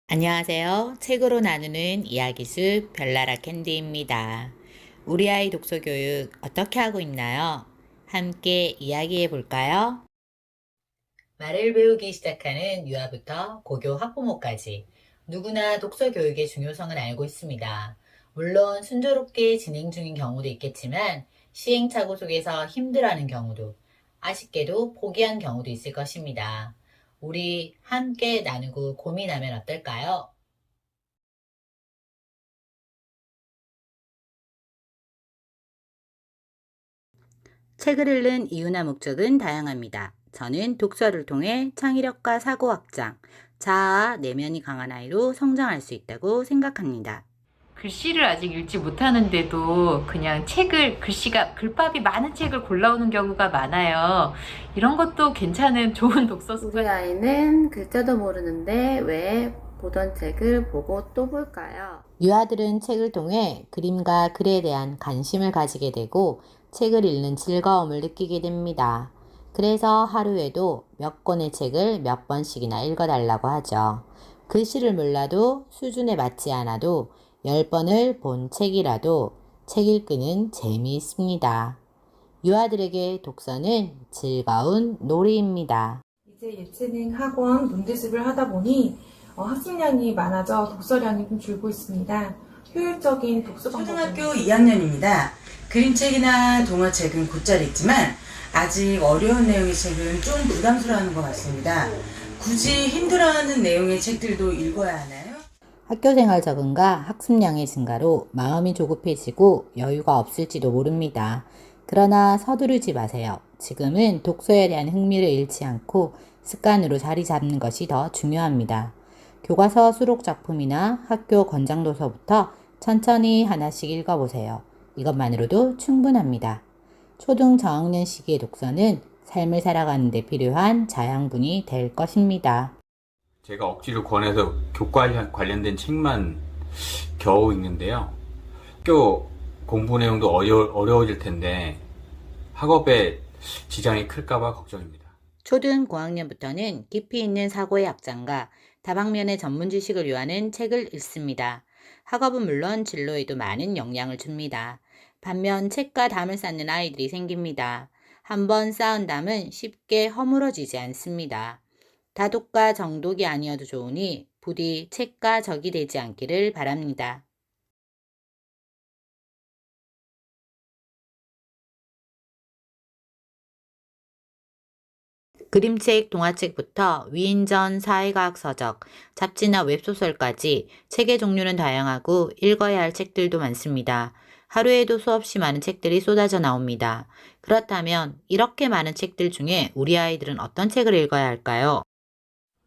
안녕하세요. 책으로 나누는 이야기숲 별나라 캔디입니다. 우리 아이 독서 교육 어떻게 하고 있나요? 함께 이야기해 볼까요? 말을 배우기 시작하는 유아부터 고교 학부모까지 누구나 독서 교육의 중요성을 알고 있습니다. 물론 순조롭게 진행 중인 경우도 있겠지만 시행착오 속에서 힘들어하는 경우도, 아쉽게도 포기한 경우도 있을 것입니다. 우리 함께 나누고 고민하면 어떨까요? 책을 읽는 이유나 목적은 다양합니다. 저는 독서를 통해 창의력과 사고 확장, 자아, 내면이 강한 아이로 성장할 수 있다고 생각합니다. 글씨를 아직 읽지 못하는데도 그냥 글밥이 많은 책을 골라오는 경우가 많아요. 이런 것도 괜찮은 좋은 독서 우리 습관. 아이는 글자도 모르는데 왜 보던 책을 보고 또 볼까요? 유아들은 책을 통해 그림과 글에 대한 관심을 가지게 되고 책을 읽는 즐거움을 느끼게 됩니다. 그래서 하루에도 몇 권의 책을 몇 번씩이나 읽어달라고 하죠. 글씨를 몰라도 수준에 맞지 않아도 10번을 본 책이라도 책 읽기는 재미있습니다. 유아들에게 독서는 즐거운 놀이입니다. 이제 예체능 학원 문제집을 하다 보니 학습량이 많아져 독서량이 좀 줄고 있습니다. 효율적인 독서 방법. 초등학교 2학년입니다. 그림책이나 동화책은 곧잘 읽지만 아직 어려운 내용의 책은 좀 부담스러워하는 것 같습니다. 굳이 힘들어하는 내용의 책들도 읽어야 하나요? 학교생활 적응과 학습량의 증가로 마음이 조급해지고 여유가 없을지도 모릅니다. 그러나 서두르지 마세요. 지금은 독서에 대한 흥미를 잃지 않고 습관으로 자리 잡는 것이 더 중요합니다. 교과서 수록 작품이나 학교 권장도서부터 천천히 하나씩 읽어보세요. 이것만으로도 충분합니다. 초등 저학년 시기의 독서는 삶을 살아가는 데 필요한 자양분이 될 것입니다. 제가 억지로 권해서 교과 관련된 책만 겨우 읽는데요. 학교 공부 내용도 어려워질 텐데 학업에 지장이 클까봐 걱정입니다. 초등 고학년부터는 깊이 있는 사고의 확장과 다방면의 전문 지식을 요하는 책을 읽습니다. 학업은 물론 진로에도 많은 영향을 줍니다. 반면 책과 담을 쌓는 아이들이 생깁니다. 한번 쌓은 담은 쉽게 허물어지지 않습니다. 다독과 정독이 아니어도 좋으니 부디 책과 적이 되지 않기를 바랍니다. 그림책, 동화책부터 위인전, 사회과학 서적, 잡지나 웹소설까지 책의 종류는 다양하고 읽어야 할 책들도 많습니다. 하루에도 수없이 많은 책들이 쏟아져 나옵니다. 그렇다면 이렇게 많은 책들 중에 우리 아이들은 어떤 책을 읽어야 할까요?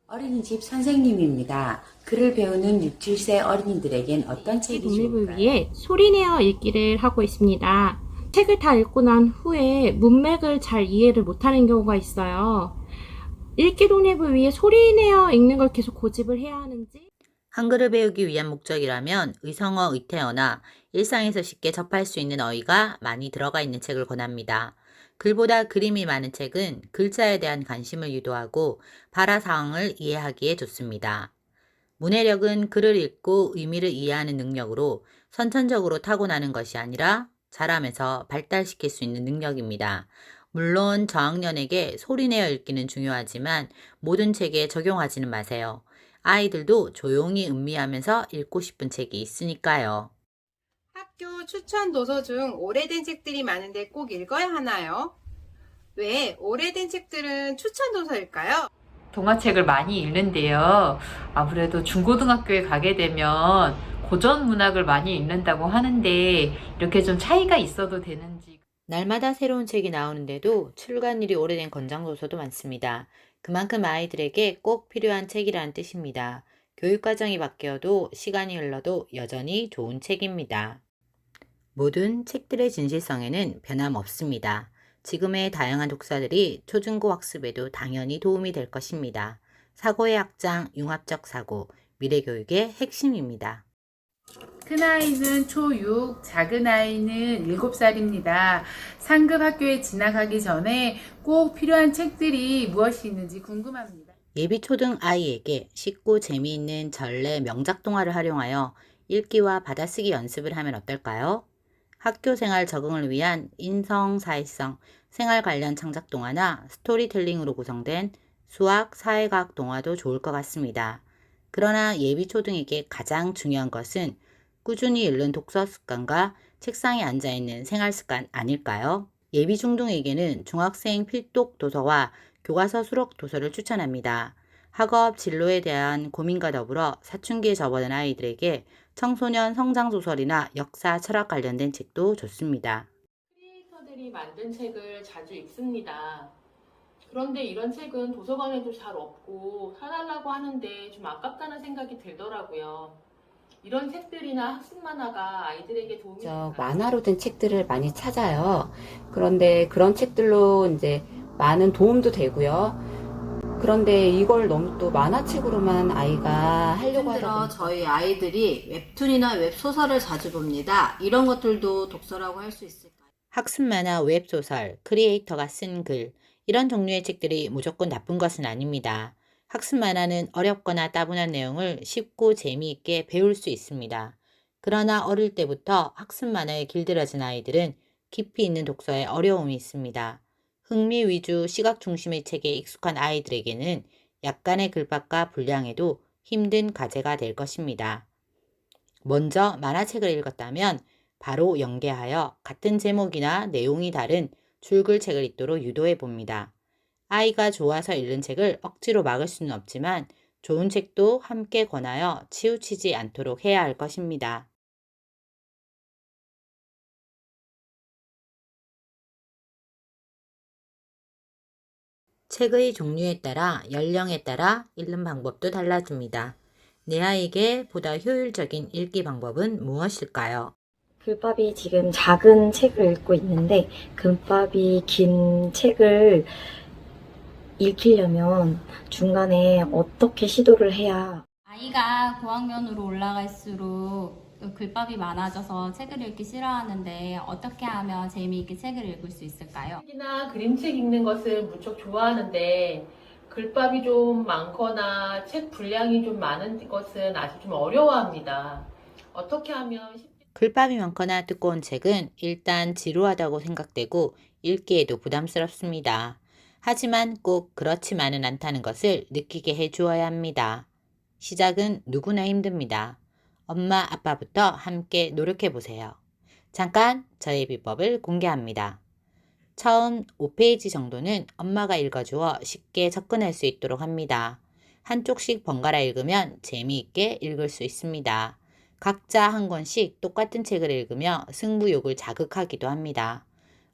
어린이집 선생님입니다. 글을 배우는 6, 7세 어린이들에겐 어떤 책이 독립을 좋을까요? 위해 소리내어 읽기를 하고 있습니다. 책을 다 읽고 난 후에 문맥을 잘 이해를 못하는 경우가 있어요. 읽기 독립을 위해 소리내어 읽는 걸 계속 고집을 해야 하는지? 한글을 배우기 위한 목적이라면 의성어, 의태어나 일상에서 쉽게 접할 수 있는 어휘가 많이 들어가 있는 책을 권합니다. 글보다 그림이 많은 책은 글자에 대한 관심을 유도하고 발화 상황을 이해하기에 좋습니다. 문해력은 글을 읽고 의미를 이해하는 능력으로 선천적으로 타고나는 것이 아니라 자라면서 발달시킬 수 있는 능력입니다. 물론 저학년에게 소리내어 읽기는 중요하지만 모든 책에 적용하지는 마세요. 아이들도 조용히 음미하면서 읽고 싶은 책이 있으니까요. 학교 추천 도서 중 오래된 책들이 많은데 꼭 읽어야 하나요? 왜 오래된 책들은 추천 도서일까요? 동화책을 많이 읽는데요. 아무래도 중고등학교에 가게 되면 고전 문학을 많이 읽는다고 하는데 이렇게 좀 차이가 있어도 되는지. 날마다 새로운 책이 나오는데도 출간일이 오래된 권장도서도 많습니다. 그만큼 아이들에게 꼭 필요한 책이라는 뜻입니다. 교육과정이 바뀌어도 시간이 흘러도 여전히 좋은 책입니다. 모든 책들의 진실성에는 변함없습니다. 지금의 다양한 독서들이 초중고 학습에도 당연히 도움이 될 것입니다. 사고의 확장, 융합적 사고, 미래교육의 핵심입니다. 큰아이는 초6, 작은 아이는 7살입니다. 상급 학교에 진학하기 전에 꼭 필요한 책들이 무엇이 있는지 궁금합니다. 예비초등 아이에게 쉽고 재미있는 전래 명작 동화를 활용하여 읽기와 받아쓰기 연습을 하면 어떨까요? 학교 생활 적응을 위한 인성, 사회성, 생활 관련 창작 동화나 스토리텔링으로 구성된 수학, 사회과학 동화도 좋을 것 같습니다. 그러나 예비초등에게 가장 중요한 것은 꾸준히 읽는 독서 습관과 책상에 앉아있는 생활 습관 아닐까요? 예비중등에게는 중학생 필독 도서와 교과서 수록 도서를 추천합니다. 학업 진로에 대한 고민과 더불어 사춘기에 접어든 아이들에게 청소년 성장소설이나 역사, 철학 관련된 책도 좋습니다. 크리에이터들이 만든 책을 자주 읽습니다. 그런데 이런 책은 도서관에도 잘 없고 사달라고 하는데 좀 아깝다는 생각이 들더라고요. 이런 책들이나 학습 만화가 아이들에게 도움이 될까요? 만화로 된 책들을 많이 찾아요. 그런데 그런 책들로 이제 많은 도움도 되고요. 그런데 이걸 너무 또 만화책으로만 아이가 하려고 하다 보니까 저희 아이들이 웹툰이나 웹소설을 자주 봅니다. 이런 것들도 독서라고 할 수 있을까요? 학습 만화, 웹소설, 크리에이터가 쓴 글, 이런 종류의 책들이 무조건 나쁜 것은 아닙니다. 학습 만화는 어렵거나 따분한 내용을 쉽고 재미있게 배울 수 있습니다. 그러나 어릴 때부터 학습 만화에 길들여진 아이들은 깊이 있는 독서에 어려움이 있습니다. 흥미 위주 시각 중심의 책에 익숙한 아이들에게는 약간의 글밥과 분량에도 힘든 과제가 될 것입니다. 먼저 만화책을 읽었다면 바로 연계하여 같은 제목이나 내용이 다른 줄글책을 읽도록 유도해 봅니다. 아이가 좋아서 읽는 책을 억지로 막을 수는 없지만 좋은 책도 함께 권하여 치우치지 않도록 해야 할 것입니다. 책의 종류에 따라 연령에 따라 읽는 방법도 달라집니다. 내 아이에게 보다 효율적인 읽기 방법은 무엇일까요? 글밥이 지금 작은 책을 읽고 있는데 글밥이 긴 책을 읽히려면 중간에 어떻게 시도를 해야 아이가 고학년으로 올라갈수록 글밥이 많아져서 책을 읽기 싫어하는데 어떻게 하면 재미있게 책을 읽을 수 있을까요? 책이나 그림책 읽는 것을 무척 좋아하는데 글밥이 좀 많거나 책 분량이 좀 많은 것은 아직 좀 어려워합니다. 어떻게 하면 글밥이 많거나 두꺼운 책은 일단 지루하다고 생각되고 읽기에도 부담스럽습니다. 하지만 꼭 그렇지만은 않다는 것을 느끼게 해주어야 합니다. 시작은 누구나 힘듭니다. 엄마, 아빠부터 함께 노력해 보세요. 잠깐 저의 비법을 공개합니다. 처음 5페이지 정도는 엄마가 읽어주어 쉽게 접근할 수 있도록 합니다. 한쪽씩 번갈아 읽으면 재미있게 읽을 수 있습니다. 각자 한 권씩 똑같은 책을 읽으며 승부욕을 자극하기도 합니다.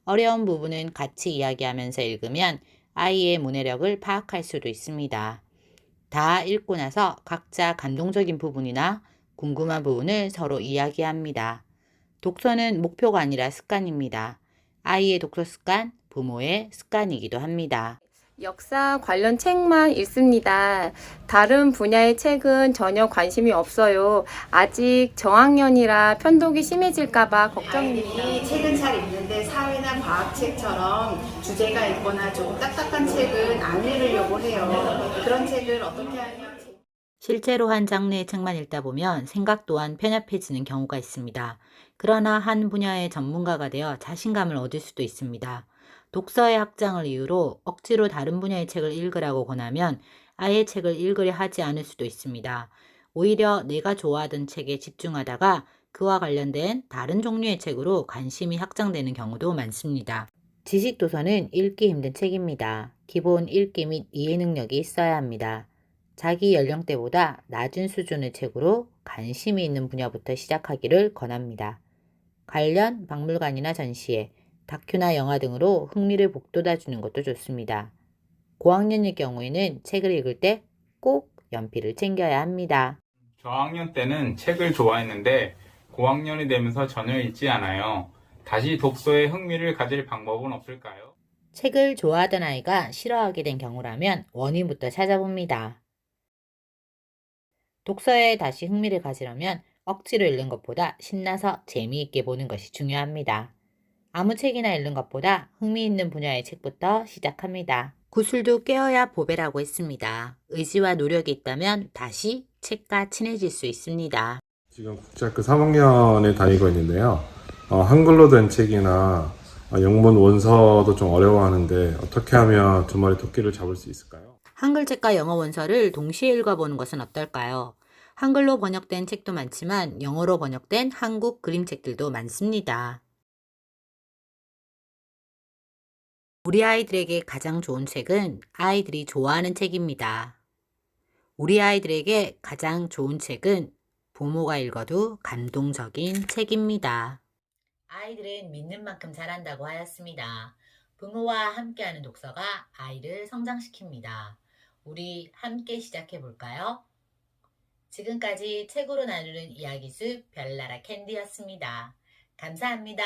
어려운 부분은 같이 이야기하면서 읽으면 아이의 문해력을 파악할 수도 있습니다. 다 읽고 나서 각자 감동적인 부분이나 궁금한 부분을 서로 이야기합니다. 독서는 목표가 아니라 습관입니다. 아이의 독서 습관, 부모의 습관이기도 합니다. 역사 관련 책만 읽습니다. 다른 분야의 책은 전혀 관심이 없어요. 아직 저학년이라 편독이 심해질까봐 걱정입니다. 아이들이 책은 잘 읽는데 사회나 과학책처럼 주제가 있거나 조금 딱딱한 책은 안 읽으려고 해요. 그런 책을 어떻게 하면 실제로 한 장르의 책만 읽다 보면 생각 또한 편협해지는 경우가 있습니다. 그러나 한 분야의 전문가가 되어 자신감을 얻을 수도 있습니다. 독서의 학장을 이유로 억지로 다른 분야의 책을 읽으라고 권하면 아예 책을 읽으려 하지 않을 수도 있습니다. 오히려 내가 좋아하던 책에 집중하다가 그와 관련된 다른 종류의 책으로 관심이 확장되는 경우도 많습니다. 지식도서는 읽기 힘든 책입니다. 기본 읽기 및 이해 능력이 있어야 합니다. 자기 연령대보다 낮은 수준의 책으로 관심이 있는 분야부터 시작하기를 권합니다. 관련 박물관이나 전시회, 다큐나 영화 등으로 흥미를 북돋아주는 것도 좋습니다. 고학년의 경우에는 책을 읽을 때 꼭 연필을 챙겨야 합니다. 저학년 때는 책을 좋아했는데 고학년이 되면서 전혀 읽지 않아요. 다시 독서에 흥미를 가질 방법은 없을까요? 책을 좋아하던 아이가 싫어하게 된 경우라면 원인부터 찾아봅니다. 독서에 다시 흥미를 가지려면 억지로 읽는 것보다 신나서 재미있게 보는 것이 중요합니다. 아무 책이나 읽는 것보다 흥미있는 분야의 책부터 시작합니다. 구슬도 깨어야 보배라고 했습니다. 의지와 노력이 있다면 다시 책과 친해질 수 있습니다. 지금 국제학교 3학년에 다니고 있는데요. 한글로 된 책이나 영문 원서도 좀 어려워하는데 어떻게 하면 두 마리 토끼를 잡을 수 있을까요? 한글책과 영어 원서를 동시에 읽어보는 것은 어떨까요? 한글로 번역된 책도 많지만 영어로 번역된 한국 그림책들도 많습니다. 우리 아이들에게 가장 좋은 책은 아이들이 좋아하는 책입니다. 우리 아이들에게 가장 좋은 책은 부모가 읽어도 감동적인 책입니다. 아이들은 믿는 만큼 자란다고 하였습니다. 부모와 함께하는 독서가 아이를 성장시킵니다. 우리 함께 시작해 볼까요? 지금까지 책으로 나누는 이야기숲 별나라 캔디였습니다. 감사합니다.